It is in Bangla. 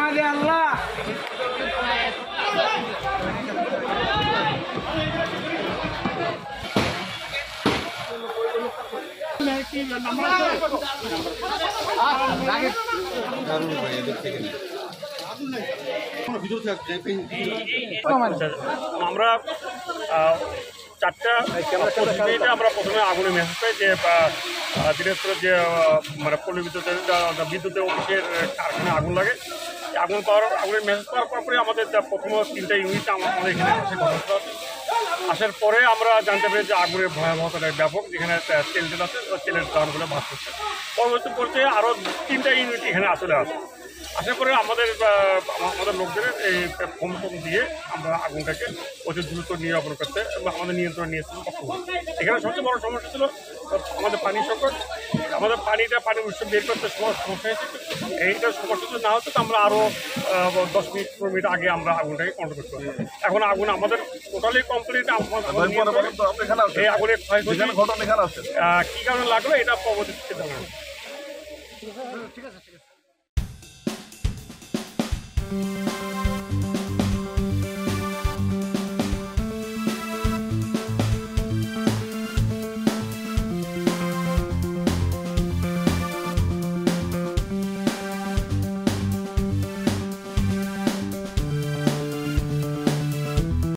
আমাদের আল্লাহ আমরা 4টা আমরা প্রথমে আগুনে মেসেজ পাই যে দিনাজপুরের যে মানে পল্লী বিদ্যুতের অফিসের কারখানায় আগুন লাগে। আগুনের মেসেজ পাওয়ার পরে আমাদের প্রথম 3টা ইউনিট আমাদের এখানে আসার পরে আমরা জানতে পারি যে আগুনের ভয়াবহতা ব্যাপক, যেখানে তেল আছে তেলের দামগুলো ভাগ করছে। পরবর্তী পর্যায়ে আরও 3টা ইউনিট এখানে আসলে আসে। আসার পরে আমাদের লোকদের এই ফোন দিয়ে আমরা আগুনটাকে অতি দ্রুত নিরাপদ করতে এবং আমাদের নিয়ন্ত্রণ নিয়ে সক্ষম হই। এখানে সবচেয়ে বড় সমস্যা ছিল আমাদের পানির সংকট। আমাদের পানির উৎস বের করতে সমস্যা হয়েছে। এইটা সমস্যা যদি না হতো তো আমরা আরও 10 মিনিট 15 মিনিট আগে আমরা আগুনটাকে কন্ট্রোল করতে পারতাম। এখন আগুন আমাদের টোটালি কমপ্লিট। এই আগুনের কী কারণে লাগলো এটা পরবর্তীতে জানা। ঠিক আছে।